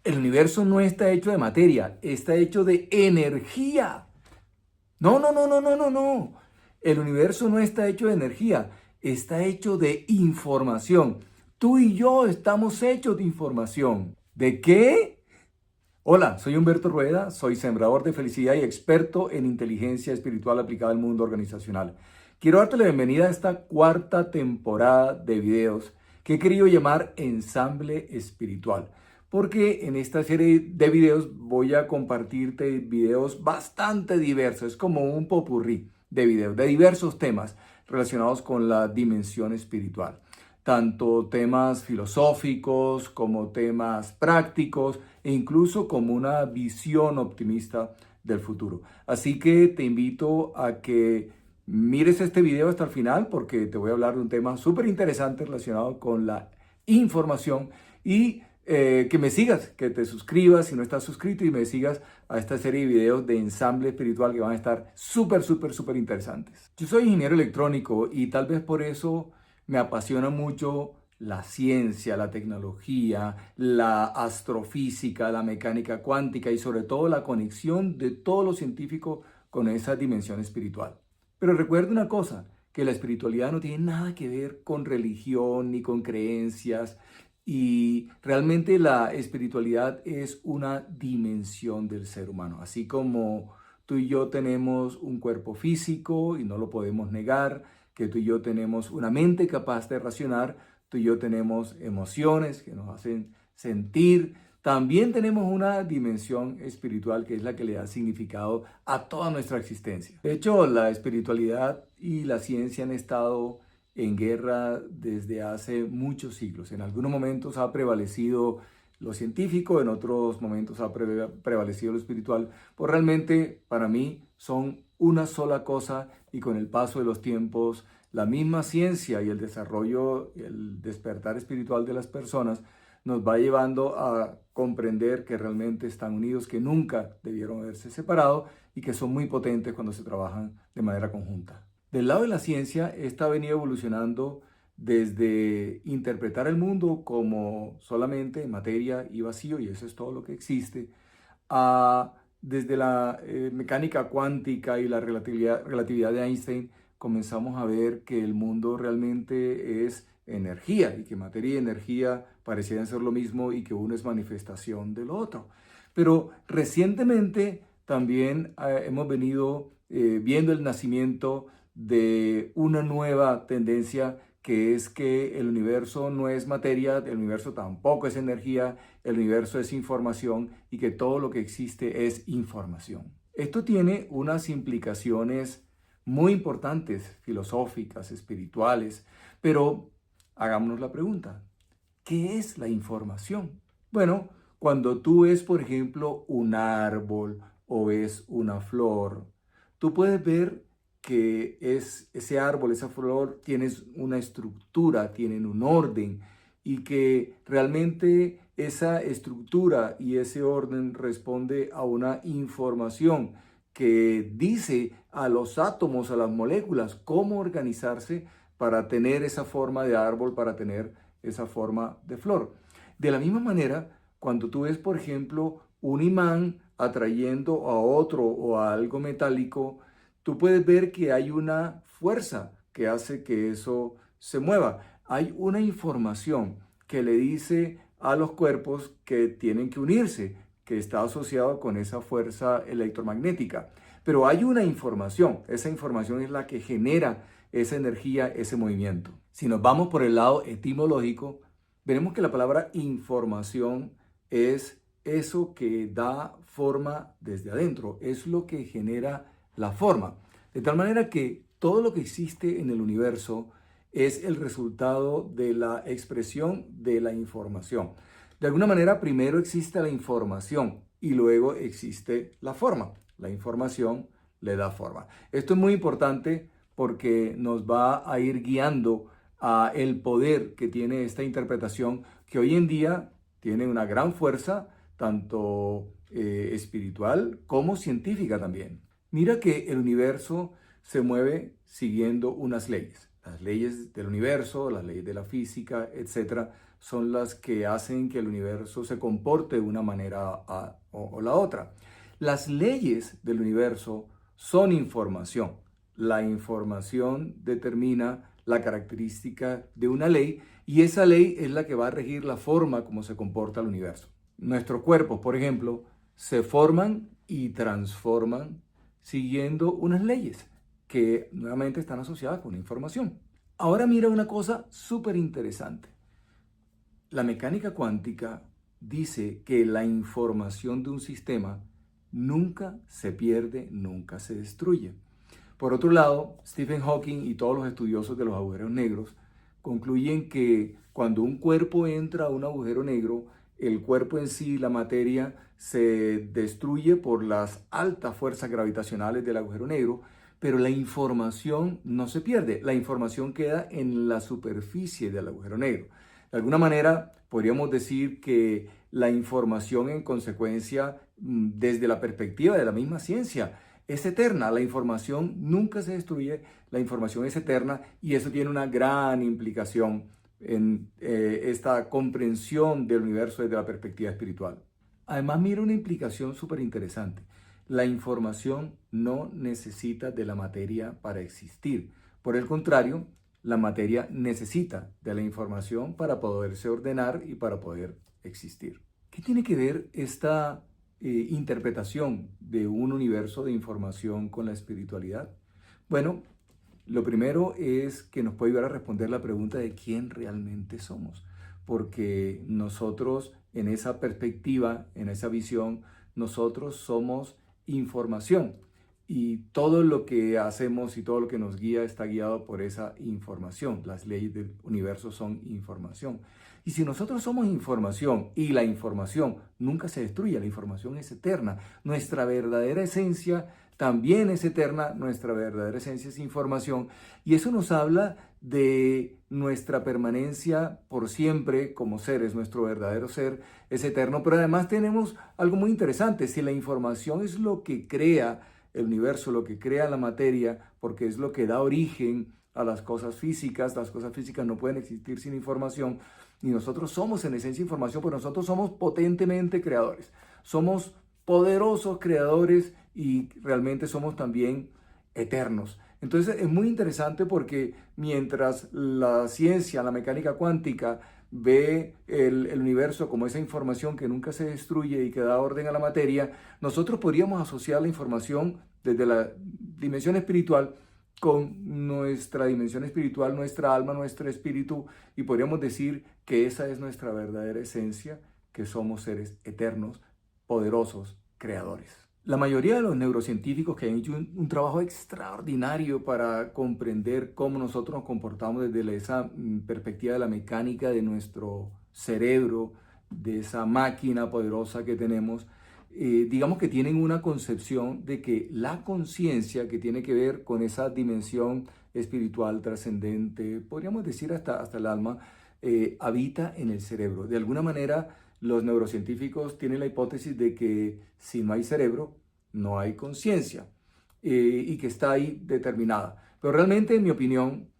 El universo no está hecho de materia, está hecho de energía. No, no, no, no, no, no, no. El universo no está hecho de energía, está hecho de información. Tú y yo estamos hechos de información. ¿De qué? Hola, soy Humberto Rueda, soy sembrador de felicidad y experto en inteligencia espiritual aplicada al mundo organizacional. Quiero darte la bienvenida a esta cuarta temporada de videos que he querido llamar Ensamble Espiritual, porque en esta serie de videos voy a compartirte videos bastante diversos, es como un popurrí de videos de diversos temas relacionados con la dimensión espiritual, tanto temas filosóficos como temas prácticos e incluso como una visión optimista del futuro. Así que te invito a que mires este video hasta el final porque te voy a hablar de un tema súper interesante relacionado con la información y que me sigas, que te suscribas si no estás suscrito y me sigas a esta serie de videos de ensamble espiritual que van a estar súper, súper, súper interesantes. Yo soy ingeniero electrónico y tal vez por eso me apasiona mucho la ciencia, la tecnología, la astrofísica, la mecánica cuántica y sobre todo la conexión de todo lo científico con esa dimensión espiritual. Pero recuerda una cosa, que la espiritualidad no tiene nada que ver con religión ni con creencias y realmente la espiritualidad es una dimensión del ser humano. Así como tú y yo tenemos un cuerpo físico y no lo podemos negar, que tú y yo tenemos una mente capaz de racionar, tú y yo tenemos emociones que nos hacen sentir. También tenemos una dimensión espiritual que es la que le da significado a toda nuestra existencia. De hecho, la espiritualidad y la ciencia han estado en guerra desde hace muchos siglos. En algunos momentos ha prevalecido lo científico, en otros momentos ha prevalecido lo espiritual. Pues realmente para mí son una sola cosa y con el paso de los tiempos, la misma ciencia y el desarrollo, el despertar espiritual de las personas nos va llevando a comprender que realmente están unidos, que nunca debieron haberse separado y que son muy potentes cuando se trabajan de manera conjunta. Del lado de la ciencia, esta ha venido evolucionando desde interpretar el mundo como solamente materia y vacío, y eso es todo lo que existe, a desde la mecánica cuántica y la relatividad de Einstein, comenzamos a ver que el mundo realmente es energía y que materia y energía parecían ser lo mismo y que uno es manifestación del otro. Pero recientemente también hemos venido viendo el nacimiento de una nueva tendencia que es que el universo no es materia, el universo tampoco es energía, el universo es información y que todo lo que existe es información. Esto tiene unas implicaciones muy importantes, filosóficas, espirituales, pero hagámonos la pregunta, ¿qué es la información? Bueno, cuando tú ves, por ejemplo, un árbol o ves una flor, tú puedes ver que ese árbol, esa flor, tiene una estructura, tienen un orden y que realmente esa estructura y ese orden responde a una información que dice a los átomos, a las moléculas, cómo organizarse para tener esa forma de árbol, para tener esa forma de flor. De la misma manera, cuando tú ves, por ejemplo, un imán atrayendo a otro o a algo metálico, tú puedes ver que hay una fuerza que hace que eso se mueva. Hay una información que le dice a los cuerpos que tienen que unirse, que está asociado con esa fuerza electromagnética. Pero hay una información, esa información es la que genera esa energía, ese movimiento. Si nos vamos por el lado etimológico, veremos que la palabra información es eso que da forma desde adentro, es lo que genera la forma. De tal manera que todo lo que existe en el universo es el resultado de la expresión de la información. De alguna manera, primero existe la información y luego existe la forma. La información le da forma. Esto es muy importante porque nos va a ir guiando a el poder que tiene esta interpretación que hoy en día tiene una gran fuerza, tanto espiritual como científica también. Mira que el universo se mueve siguiendo unas leyes. Las leyes del universo, las leyes de la física, etcétera, son las que hacen que el universo se comporte de una manera o la otra. Las leyes del universo son información. La información determina la característica de una ley y esa ley es la que va a regir la forma como se comporta el universo. Nuestros cuerpos, por ejemplo, se forman y transforman siguiendo unas leyes que nuevamente están asociadas con información. Ahora mira una cosa súper interesante. La mecánica cuántica dice que la información de un sistema nunca se pierde, nunca se destruye. Por otro lado, Stephen Hawking y todos los estudiosos de los agujeros negros concluyen que cuando un cuerpo entra a un agujero negro, el cuerpo en sí, la materia, se destruye por las altas fuerzas gravitacionales del agujero negro, pero la información no se pierde. La información queda en la superficie del agujero negro. De alguna manera, podríamos decir que la información en consecuencia, desde la perspectiva de la misma ciencia, es eterna. La información nunca se destruye, la información es eterna y eso tiene una gran implicación en esta comprensión del universo desde la perspectiva espiritual. Además, mira una implicación súper interesante. La información no necesita de la materia para existir. Por el contrario, la materia necesita de la información para poderse ordenar y para poder existir. ¿Qué tiene que ver esta interpretación de un universo de información con la espiritualidad? Bueno, lo primero es que nos puede ayudar a responder la pregunta de quién realmente somos, porque nosotros en esa perspectiva, en esa visión, nosotros somos información y todo lo que hacemos y todo lo que nos guía está guiado por esa información. Las leyes del universo son información. Y si nosotros somos información y la información nunca se destruye, la información es eterna, nuestra verdadera esencia también es eterna, nuestra verdadera esencia es información y eso nos habla de nuestra permanencia por siempre como seres, nuestro verdadero ser es eterno, pero además tenemos algo muy interesante, si la información es lo que crea el universo, lo que crea la materia, porque es lo que da origen a las cosas físicas no pueden existir sin información y nosotros somos en esencia información, pero nosotros somos potentemente creadores, somos poderosos creadores y realmente somos también eternos. Entonces es muy interesante porque mientras la ciencia, la mecánica cuántica ve el universo como esa información que nunca se destruye y que da orden a la materia, nosotros podríamos asociar la información desde la dimensión espiritual con nuestra dimensión espiritual, nuestra alma, nuestro espíritu, y podríamos decir que esa es nuestra verdadera esencia, que somos seres eternos, poderosos, creadores. La mayoría de los neurocientíficos que han hecho un trabajo extraordinario para comprender cómo nosotros nos comportamos desde esa perspectiva de la mecánica de nuestro cerebro, de esa máquina poderosa que tenemos, digamos que tienen una concepción de que la conciencia que tiene que ver con esa dimensión espiritual trascendente, podríamos decir hasta el alma, habita en el cerebro. De alguna manera, los neurocientíficos tienen la hipótesis de que si no hay cerebro, no hay conciencia y que está ahí determinada. Pero realmente, en mi opinión,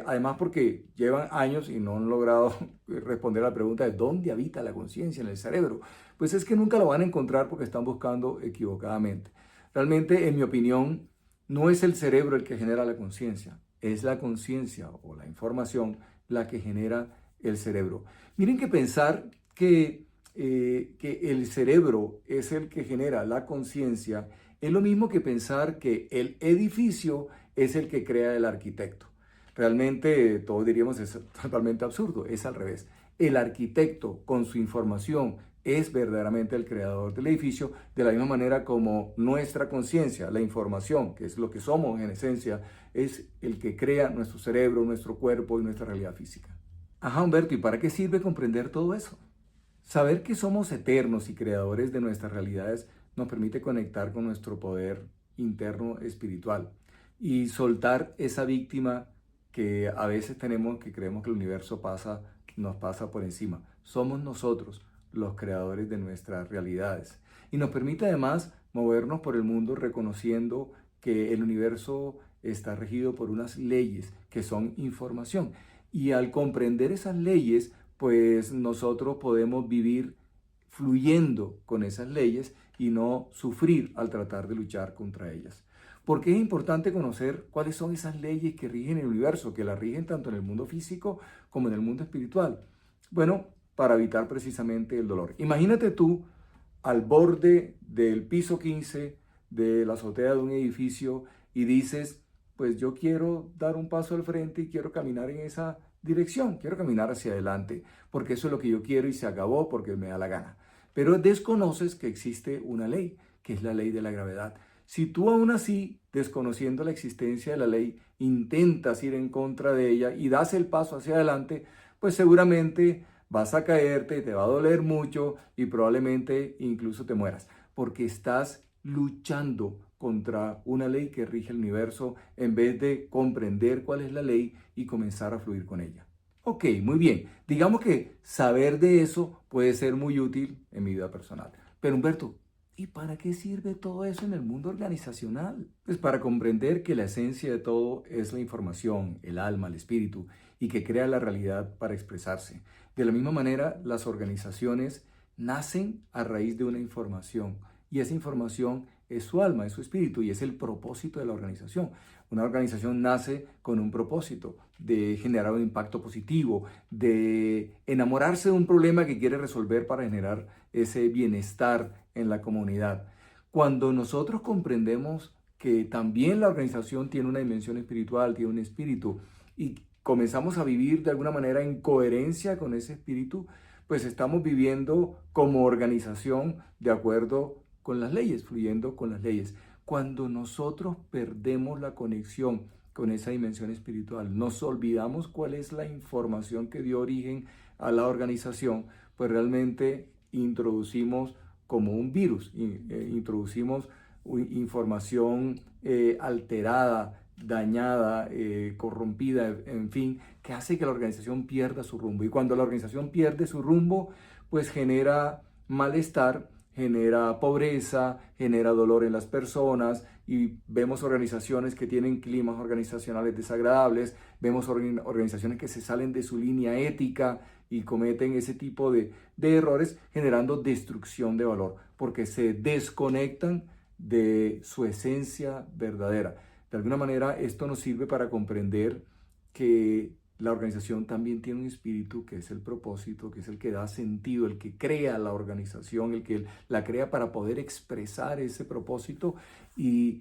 además porque llevan años y no han logrado responder a la pregunta de dónde habita la conciencia en el cerebro, pues es que nunca lo van a encontrar porque están buscando equivocadamente. Realmente, en mi opinión, no es el cerebro el que genera la conciencia, es la conciencia o la información la que genera el cerebro. Miren que pensar que el cerebro es el que genera la conciencia es lo mismo que pensar que el edificio es el que crea el arquitecto. Realmente todos diríamos es totalmente absurdo, es al revés. El arquitecto con su información es verdaderamente el creador del edificio, de la misma manera como nuestra conciencia, la información, que es lo que somos en esencia, es el que crea nuestro cerebro, nuestro cuerpo y nuestra realidad física. Ajá, Humberto, ¿y para qué sirve comprender todo eso? Saber que somos eternos y creadores de nuestras realidades nos permite conectar con nuestro poder interno espiritual y soltar esa víctima que a veces tenemos, que creemos que el universo nos pasa por encima. Somos nosotros los creadores de nuestras realidades y nos permite además movernos por el mundo reconociendo que el universo está regido por unas leyes que son información y al comprender esas leyes pues nosotros podemos vivir fluyendo con esas leyes y no sufrir al tratar de luchar contra ellas. Porque es importante conocer cuáles son esas leyes que rigen el universo, que las rigen tanto en el mundo físico como en el mundo espiritual. Bueno, para evitar precisamente el dolor. Imagínate tú al borde del piso 15 de la azotea de un edificio y dices, pues yo quiero dar un paso al frente y quiero caminar en esa dirección, quiero caminar hacia adelante, porque eso es lo que yo quiero y se acabó porque me da la gana. Pero desconoces que existe una ley, que es la ley de la gravedad. Si tú aún así, desconociendo la existencia de la ley, intentas ir en contra de ella y das el paso hacia adelante, pues seguramente vas a caerte, te va a doler mucho y probablemente incluso te mueras, porque estás luchando contra una ley que rige el universo en vez de comprender cuál es la ley y comenzar a fluir con ella. Ok, muy bien. Digamos que saber de eso puede ser muy útil en mi vida personal. Pero Humberto, ¿y para qué sirve todo eso en el mundo organizacional? Pues para comprender que la esencia de todo es la información, el alma, el espíritu, y que crea la realidad para expresarse. De la misma manera, las organizaciones nacen a raíz de una información, y esa información es su alma, es su espíritu, y es el propósito de la organización. Una organización nace con un propósito de generar un impacto positivo, de enamorarse de un problema que quiere resolver para generar ese bienestar en la comunidad. Cuando nosotros comprendemos que también la organización tiene una dimensión espiritual, tiene un espíritu, y comenzamos a vivir de alguna manera en coherencia con ese espíritu, pues estamos viviendo como organización de acuerdo con las leyes, fluyendo con las leyes. Cuando nosotros perdemos la conexión con esa dimensión espiritual, nos olvidamos cuál es la información que dio origen a la organización, pues realmente introducimos como un virus, introducimos información alterada, dañada, corrompida, en fin, que hace que la organización pierda su rumbo. Y cuando la organización pierde su rumbo, pues genera malestar, genera pobreza, genera dolor en las personas y vemos organizaciones que tienen climas organizacionales desagradables, vemos organizaciones que se salen de su línea ética y cometen ese tipo de errores generando destrucción de valor porque se desconectan de su esencia verdadera. De alguna manera esto nos sirve para comprender que la organización también tiene un espíritu que es el propósito, que es el que da sentido, el que crea la organización, el que la crea para poder expresar ese propósito y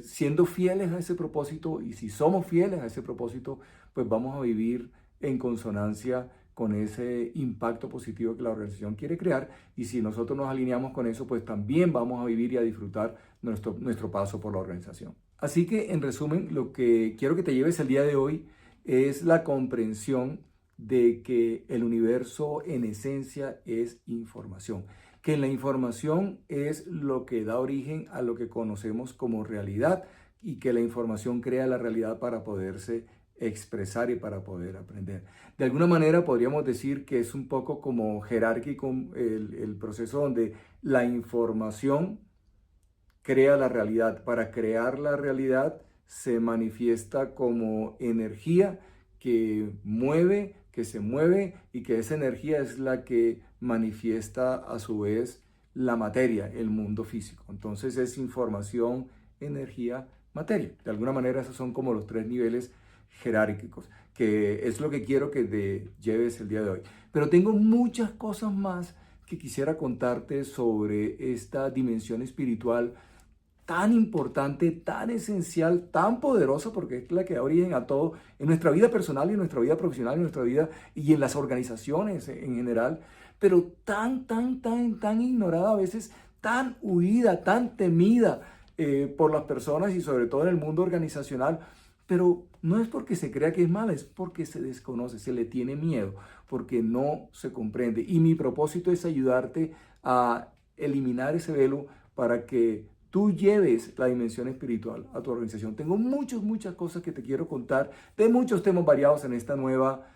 siendo fieles a ese propósito, y si somos fieles a ese propósito, pues vamos a vivir en consonancia con ese impacto positivo que la organización quiere crear, y si nosotros nos alineamos con eso, pues también vamos a vivir y a disfrutar nuestro paso por la organización. Así que en resumen, lo que quiero que te lleves el día de hoy es la comprensión de que el universo en esencia es información, que la información es lo que da origen a lo que conocemos como realidad y que la información crea la realidad para poderse expresar y para poder aprender. De alguna manera podríamos decir que es un poco como jerárquico el proceso donde la información crea la realidad. Para crear la realidad se manifiesta como energía que mueve, que se mueve y que esa energía es la que manifiesta a su vez la materia, el mundo físico. Entonces es información, energía, materia. De alguna manera esos son como los tres niveles jerárquicos, que es lo que quiero que te lleves el día de hoy. Pero tengo muchas cosas más que quisiera contarte sobre esta dimensión espiritual tan importante, tan esencial, tan poderosa, porque es la que da origen a todo en nuestra vida personal y en nuestra vida profesional, en nuestra vida y en las organizaciones en general, pero tan ignorada a veces, tan huida, tan temida por las personas y sobre todo en el mundo organizacional. Pero no es porque se crea que es mala, es porque se desconoce, se le tiene miedo, porque no se comprende. Y mi propósito es ayudarte a eliminar ese velo para que tú lleves la dimensión espiritual a tu organización. Tengo muchas cosas que te quiero contar de muchos temas variados en esta nueva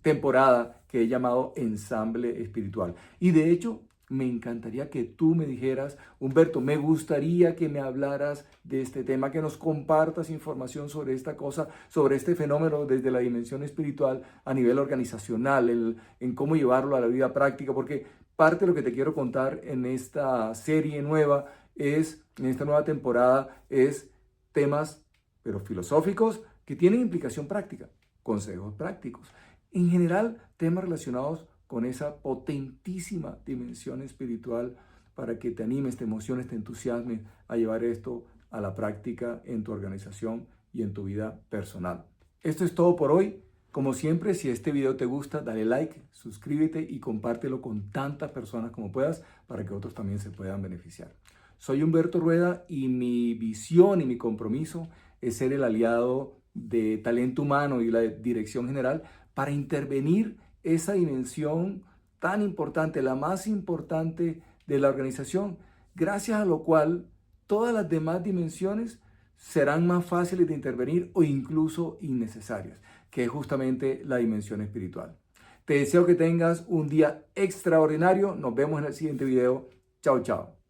temporada que he llamado Ensamble Espiritual. Y de hecho, me encantaría que tú me dijeras, Humberto, me gustaría que me hablaras de este tema, que nos compartas información sobre esta cosa, sobre este fenómeno desde la dimensión espiritual a nivel organizacional, en cómo llevarlo a la vida práctica, porque parte de lo que te quiero contar en esta serie nueva en esta nueva temporada, es temas, pero filosóficos, que tienen implicación práctica, consejos prácticos. En general, temas relacionados con esa potentísima dimensión espiritual para que te animes, te emociones, te entusiasmes a llevar esto a la práctica en tu organización y en tu vida personal. Esto es todo por hoy. Como siempre, si este video te gusta, dale like, suscríbete y compártelo con tantas personas como puedas para que otros también se puedan beneficiar. Soy Humberto Rueda y mi visión y mi compromiso es ser el aliado de talento humano y la dirección general para intervenir esa dimensión tan importante, la más importante de la organización, gracias a lo cual todas las demás dimensiones serán más fáciles de intervenir o incluso innecesarias, que es justamente la dimensión espiritual. Te deseo que tengas un día extraordinario. Nos vemos en el siguiente video. Chao, chao.